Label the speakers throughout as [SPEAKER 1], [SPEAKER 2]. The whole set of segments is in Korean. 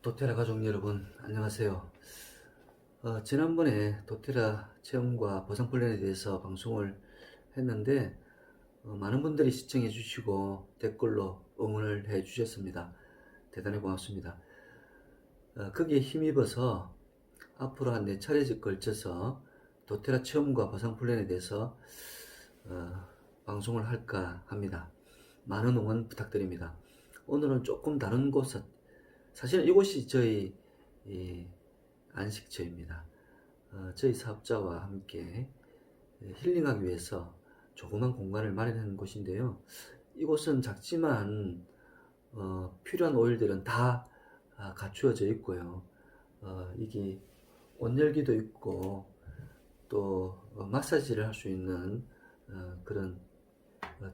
[SPEAKER 1] 도테라 가족 여러분 안녕하세요. 지난번에 도테라 체험과 보상 플랜에 대해서 방송을 했는데 많은 분들이 시청해 주시고 댓글로 응원을 해 주셨습니다. 대단히 고맙습니다. 거기에 힘입어서 앞으로 한 4차례에 걸쳐서 도테라 체험과 보상 플랜에 대해서 방송을 할까 합니다. 많은 응원 부탁드립니다. 오늘은 조금 다른 곳, 사실 이곳이 저희 안식처입니다. 저희 사업자와 함께 힐링하기 위해서 조그만 공간을 마련한 곳인데요. 이곳은 작지만 필요한 오일들은 다 갖추어져 있고요. 이게 온열기도 있고 또 마사지를 할 수 있는 그런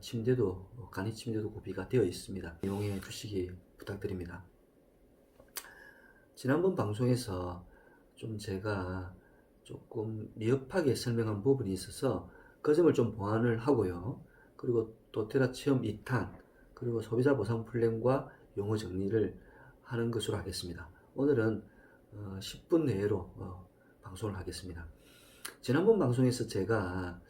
[SPEAKER 1] 침대도 간이 침대도 구비가 되어 있습니다. 이용해 주시기 부탁드립니다. 지난번 방송에서 좀 제가 조금 미흡하게 설명한 부분이 있어서 그 점을 좀 보완을 하고요. 그리고 도테라 체험 2탄, 그리고 소비자 보상 플랜과 용어 정리를 하는 것으로 하겠습니다. 오늘은 10분 내로 방송을 하겠습니다. 지난번 방송에서 제가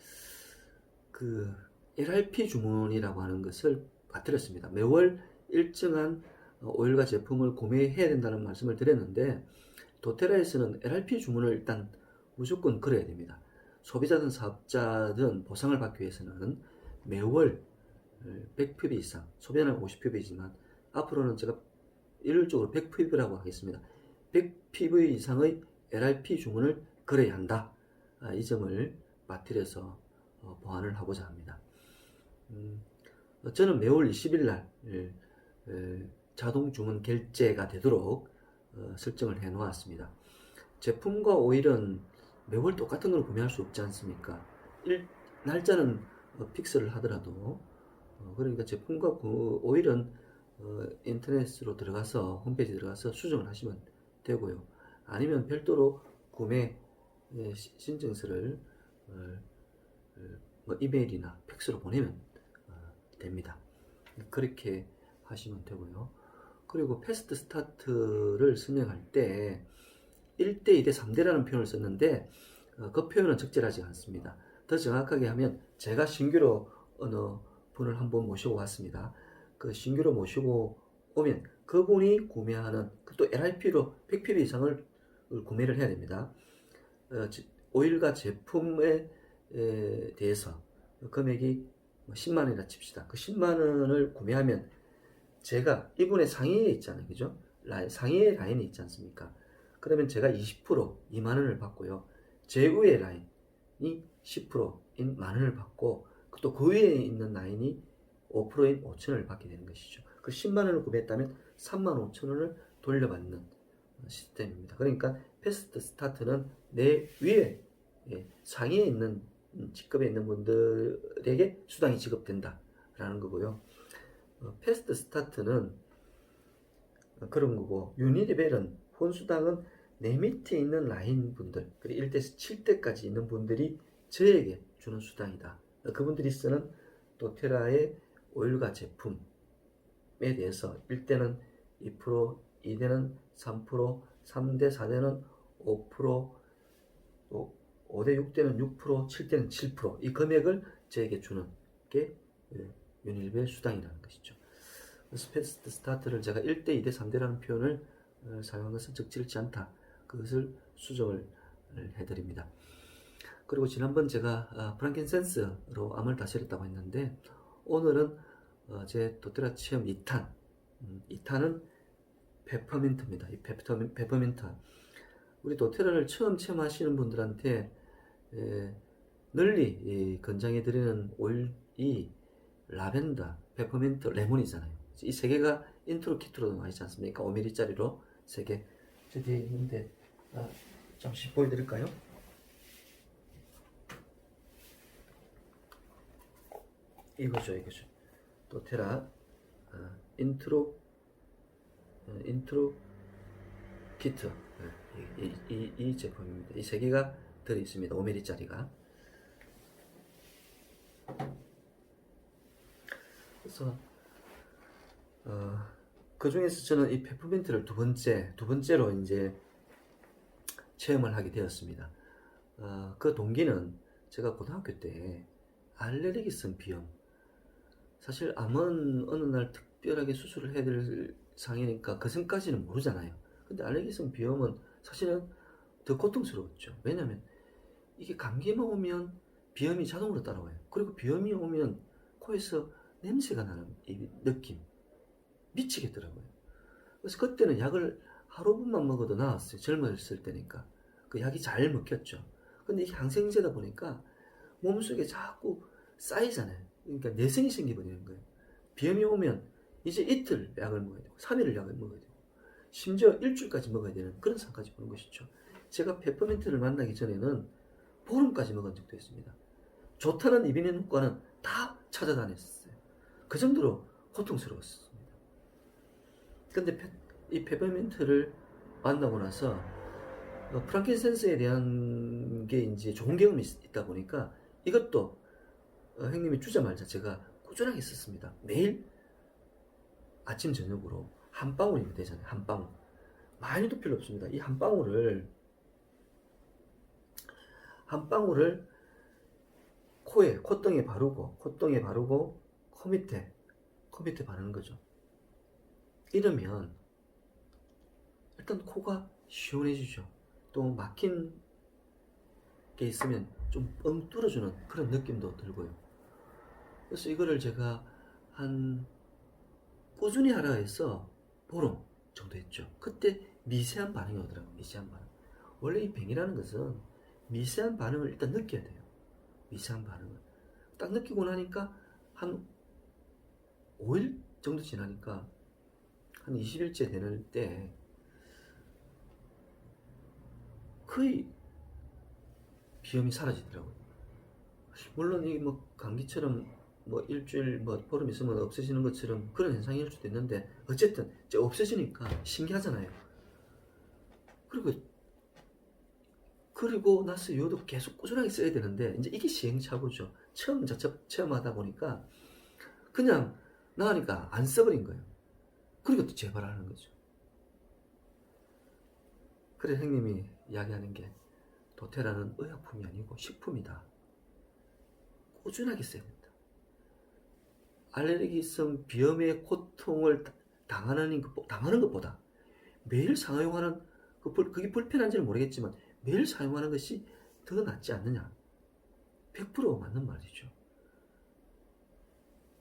[SPEAKER 1] 그 LRP 주문이라고 하는 것을 빠뜨렸습니다. 매월 일정한 오일과 제품을 구매해야 된다는 말씀을 드렸는데, 도테라에서는 LRP 주문을 일단 무조건 걸어야 됩니다. 소비자든 사업자든 보상을 받기 위해서는 매월 100pb 이상, 소비자는 50pb지만 앞으로는 제가 일률적으로 100pb라고 하겠습니다. 100pb 이상의 LRP 주문을 걸어야 한다. 이 점을 빠뜨려서 보완을 하고자 합니다. 저는 매월 20일 날 자동 주문 결제가 되도록 설정을 해 놓았습니다. 제품과 오일은 매월 똑같은 걸 구매할 수 없지 않습니까? 날짜는 픽스를 하더라도 그러니까 제품과 오일은 인터넷으로 들어가서 홈페이지 들어가서 수정을 하시면 되고요. 아니면 별도로 구매 신청서를 이메일이나 팩스로 보내면 됩니다. 그렇게 하시면 되고요. 그리고 패스트 스타트를 설명할 때 1대, 2대, 3대라는 표현을 썼는데 그 표현은 적절하지 않습니다. 더 정확하게 하면 제가 신규로 어느 분을 한번 모시고 왔습니다. 그 신규로 모시고 오면 그분이 구매하는 또 LRP로 100pb 이상을 구매를 해야 됩니다. 오일과 제품에 대해서 금액이 10만원이라 칩시다. 그 10만원을 구매하면 제가 이분의 상위에 있잖아요. 그죠? 상위의 라인이 있지 않습니까? 그러면 제가 20% 2만원을 받고요. 제 위의 라인이 10%인 만원을 받고 또 그 위에 있는 라인이 5%인 5천원을 받게 되는 것이죠. 그 10만원을 구매했다면 3만 5천원을 돌려받는 시스템입니다. 그러니까 패스트 스타트는 내 위에 상위에 있는 직급에 있는 분들에게 수당이 지급된다 라는 거고요. 패스트 스타트는 그런 거고, 유니리벨은 혼수당은 내 밑에 있는 라인 분들, 그리고 1대에서 7대까지 있는 분들이 저에게 주는 수당이다. 그분들이 쓰는 도테라의 오일과 제품에 대해서 1대는 2%, 2대는 3%, 3대, 4대는 5%, 5대, 6대는 6%, 7대는 7%. 이 금액을 저에게 주는 게 유니리벨 수당이라는 것이죠. 그래서 패스트 스타트를 제가 1대, 2대, 3대라는 표현을 사용한 것은 적절치 않다. 그것을 수정을 해드립니다. 그리고 지난번 제가 프랑켄센스로 암을 다스렸다고 했는데, 오늘은 제 도테라 체험 2탄, 2탄은 페퍼민트입니다. 이 페퍼민트, 우리 도테라를 처음 체험하시는 분들한테 널리 권장해드리는 오일이 라벤더, 페퍼민트, 레몬이잖아요. 이 세 개가 인트로 키트로 나와 있지 않습니까? 5mm짜리로 3개. 저 뒤에 있는데 잠시 보여드릴까요? 이거죠. 도테라 인트로 키트. 이 제품입니다. 이 세 개가 들어 있습니다. 5mm짜리가. 그래서 그 중에서 저는 이 페퍼민트를 두 번째로 이제 체험을 하게 되었습니다. 그 동기는 제가 고등학교 때 알레르기성 비염, 사실 암은 어느 날 특별하게 수술을 해야 될 상이니까 그 전까지는 모르잖아요. 근데 알레르기성 비염은 사실은 더 고통스러웠죠. 왜냐면 이게 감기만 오면 비염이 자동으로 따라와요. 그리고 비염이 오면 코에서 냄새가 나는 이 느낌, 미치겠더라고요. 그래서 그때는 약을 하루분만 먹어도 나았어요. 젊었을 때니까. 그 약이 잘 먹혔죠. 근데 이게 항생제다 보니까 몸속에 자꾸 쌓이잖아요. 그러니까 내성이 생겨버리는 거예요. 비염이 오면 이제 이틀 약을 먹어야 되고 3일을 약을 먹어야 되고 심지어 일주일까지 먹어야 되는 그런 상까지 보는 것이죠. 제가 페퍼민트를 만나기 전에는 보름까지 먹은 적도 있습니다. 좋다는 이비인후과는 다 찾아다녔어요. 그 정도로 고통스러웠습니다. 근데 이 페퍼민트를 만나고 나서 프랑킨센스에 대한 게 이제 좋은 경험이 있다 보니까 이것도 형님이 주자마자 제가 꾸준하게 썼습니다. 매일 아침 저녁으로 한 방울이면 되잖아요. 한 방울. 많이도 필요 없습니다. 이 한 방울을 코에, 콧등에 바르고 코 밑에 바르는 거죠. 이러면 일단 코가 시원해지죠. 또 막힌 게 있으면 좀 뻥 뚫어주는 그런 느낌도 들고요. 그래서 이거를 제가 한 꾸준히 하라 해서 보름 정도 했죠. 그때 미세한 반응이 오더라고요. 미세한 반응. 원래 이 병이라는 것은 미세한 반응을 일단 느껴야 돼요. 미세한 반응을. 딱 느끼고 나니까 한 5일 정도 지나니까 한 20일째 되는 때 거의 비염이 사라지더라고요. 물론 이 뭐 감기처럼 뭐 일주일 뭐 보름 있으면 없어지는 것처럼 그런 현상일 수도 있는데 어쨌든 이제 없어지니까 신기하잖아요. 그리고 나서 이것도 계속 꾸준하게 써야 되는데 이제 이게 시행착오죠. 처음 하다 보니까 그냥 나으니까 안 써버린 거예요. 그리고 또 재발하는 거죠. 그래 형님이 이야기하는 게 도테라는 의약품이 아니고 식품이다. 꾸준하게 써야 된다. 알레르기성 비염의 고통을 당하는 것보다 매일 사용하는 그게 불편한지는 모르겠지만 매일 사용하는 것이 더 낫지 않느냐. 100% 맞는 말이죠.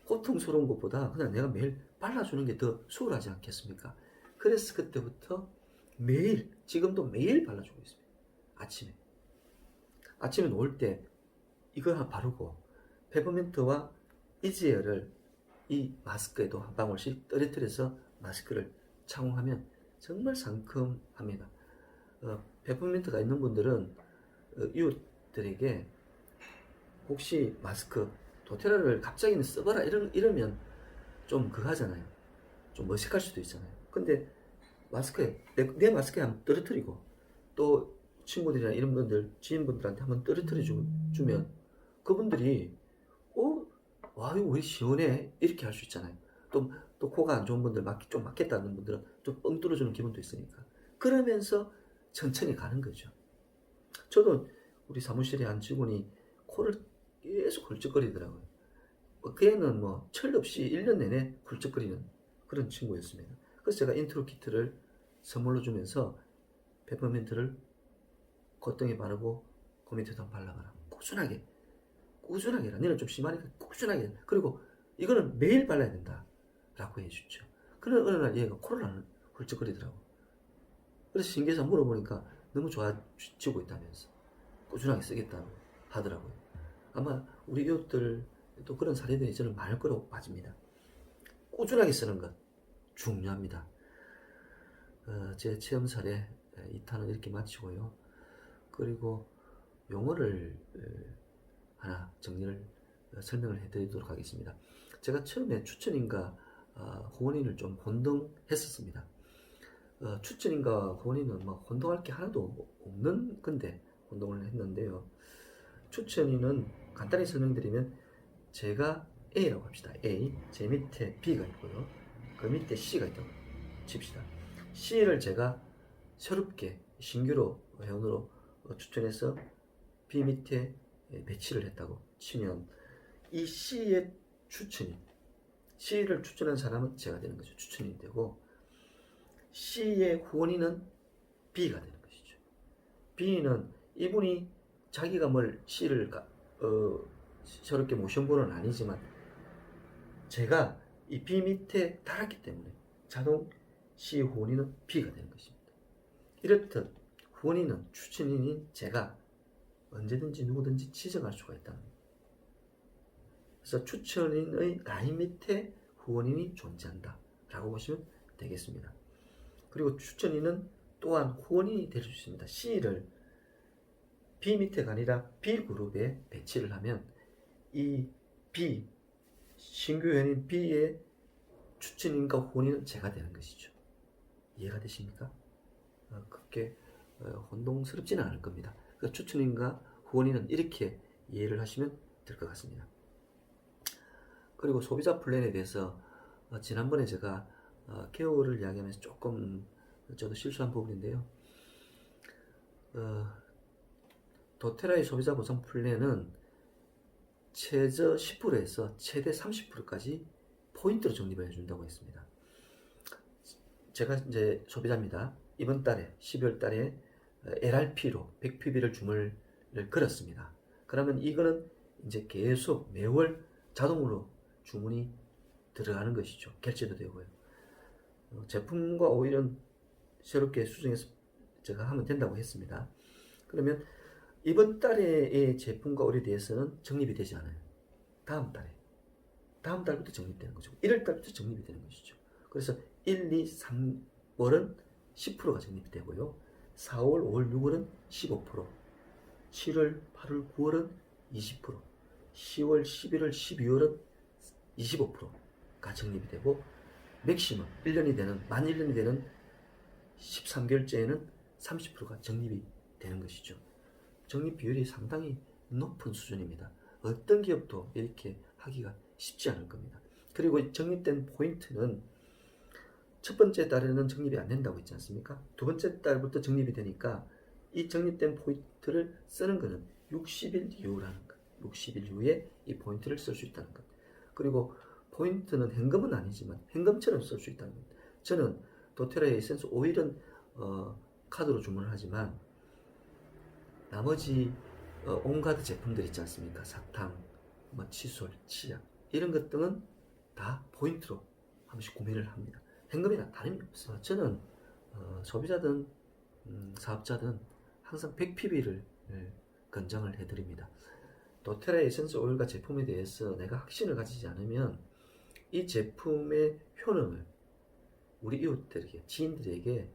[SPEAKER 1] 고통스러운 것보다 그냥 내가 매일 발라주는 게 더 수월하지 않겠습니까? 그래서 그때부터 매일, 지금도 매일 발라주고 있습니다. 아침에 놓을 때 이거 하나 바르고 페퍼민트와 이지엘을 이 마스크에도 한 방울씩 떨어뜨려서 마스크를 착용하면 정말 상큼합니다. 페퍼민트가 있는 분들은 이웃들에게 혹시 마스크 도테라를 갑자기 써봐라 이러면 좀 그하잖아요. 좀 머쓱할 수도 있잖아요. 근데 마스크에 내 마스크에 한번 떨어뜨리고 또 친구들이나 이런 분들 지인분들한테 한번 떨어뜨려 주면 그분들이 와 이거 왜 시원해 이렇게 할 수 있잖아요. 또 코가 안 좋은 분들 좀 막혔다는 분들은 좀 뻥 뚫어주는 기분도 있으니까 그러면서 천천히 가는 거죠. 저도 우리 사무실에 한 직원이 코를 계속 훌쩍거리더라고요. 그 애는 뭐 철 없이 1년 내내 훌쩍거리는 그런 친구였습니다. 그래서 제가 인트로 키트를 선물로 주면서 페퍼민트를 콧등에 바르고 그 밑에도 발라봐라. 꾸준하게 해라. 너는 좀 심하니까 꾸준하게 해라. 그리고 이거는 매일 발라야 된다 라고 해주죠. 그런 어느 날 얘가 코를 안 훌쩍거리더라고. 그래서 신기해서 물어보니까 너무 좋아지고 있다면서 꾸준하게 쓰겠다고 하더라고요. 아마 우리 이웃들도 그런 사례들이 저는 많을 거라고 봐집니다. 꾸준하게 쓰는 것 중요합니다. 제 체험 사례 2탄은 이렇게 마치고요. 그리고 용어를 하나 정리를 설명을 해드리도록 하겠습니다. 제가 처음에 추천인과 호언인을 좀 혼동했었습니다. 추천인과 호언인은 막 혼동할 게 하나도 없는 건데 혼동을 했는데요. 추천인은 간단히 설명드리면 제가 A라고 합시다. A, 제 밑에 B가 있고요. 그 밑에 C가 있다고. 칩시다. C를 제가 새롭게 신규로 회원으로 추천해서 B 밑에 배치를 했다고 치면 이 C의 추천이 C를 추천한 사람은 제가 되는 거죠. 추천이 되고 C의 후원인은 B가 되는 것이죠. B는 이분이 자기가 뭘 C를 새롭게 모신 분은 아니지만 제가 이 B 밑에 달았기 때문에 자동 C 후원인은 B가 되는 것입니다. 이렇듯 후원인은 추천인인 제가 언제든지 누구든지 지정할 수가 있다는 겁니다. 그래서 추천인의 라인 밑에 후원인이 존재한다 라고 보시면 되겠습니다. 그리고 추천인은 또한 후원인이 될 수 있습니다. C를 B 밑에가 아니라 B 그룹에 배치를 하면 이 B 신규 회원인 B의 추천인과 후원인은 제가 되는 것이죠. 이해가 되십니까? 그렇게 혼동스럽지는 않을 겁니다. 그러니까 추천인과 후원인은 이렇게 이해를 하시면 될 것 같습니다. 그리고 소비자 플랜에 대해서 지난번에 제가 개요를 이야기하면서 조금 저도 실수한 부분인데요. 도테라의 소비자 보상 플랜은 최저 10%에서 최대 30%까지 포인트로 적립을 해준다고 했습니다. 제가 이제 소비자입니다. 이번 달에 12월 달에 LRP로 100PB를 주문을 걸었습니다. 그러면 이거는 이제 계속 매월 자동으로 주문이 들어가는 것이죠. 결제도 되고요. 제품과 오일은 새롭게 수정해서 제가 하면 된다고 했습니다. 그러면 이번 달의 제품과 오일에 대해서는 적립이 되지 않아요. 다음 달부터 적립되는 거죠. 1월 달부터 적립이 되는 것이죠. 그래서 1, 2, 3월은 10%가 적립이 되고요. 4월, 5월, 6월은 15%, 7월, 8월, 9월은 20%, 10월, 11월, 12월은 25%가 적립이 되고 맥시멈 1년이 되는 만 1년이 되는 13개월째에는 30%가 적립이 되는 것이죠. 적립 비율이 상당히 높은 수준입니다. 어떤 기업도 이렇게 하기가 쉽지 않을 겁니다. 그리고 적립된 포인트는 첫 번째 달에는 적립이 안 된다고 했지 않습니까? 두 번째 달부터 적립이 되니까 이 적립된 포인트를 쓰는 것은 60일 이후라는 것. 60일 이후에 이 포인트를 쓸 수 있다는 것. 그리고 포인트는 현금은 아니지만 현금처럼 쓸 수 있다는 것. 저는 도테라의 에센스 오일은 카드로 주문을 하지만 나머지 온갖 제품들 있지 않습니까? 사탕, 뭐 칫솔, 치약 이런 것들은 다 포인트로 한 번씩 구매를 합니다. 현금이랑 다름이 없어요. 저는 소비자든 사업자든 항상 100PB를 권장을 해드립니다. 도테라 에센스 오일과 제품에 대해서 내가 확신을 가지지 않으면 이 제품의 효능을 우리 이웃들에게, 지인들에게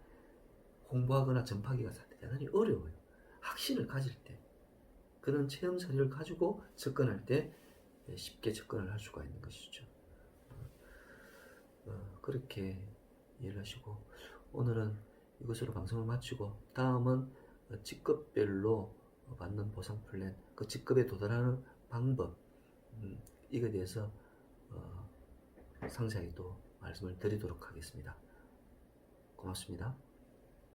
[SPEAKER 1] 홍보하거나 전파하기가 대단히 어려워요. 확신을 가질 때, 그런 체험 사례를 가지고 접근할 때 쉽게 접근을 할 수가 있는 것이죠. 그렇게 이해를 하시고 오늘은 이것으로 방송을 마치고 다음은 직급별로 받는 보상 플랜, 그 직급에 도달하는 방법, 이거에 대해서 상세하게 또 말씀을 드리도록 하겠습니다. 고맙습니다.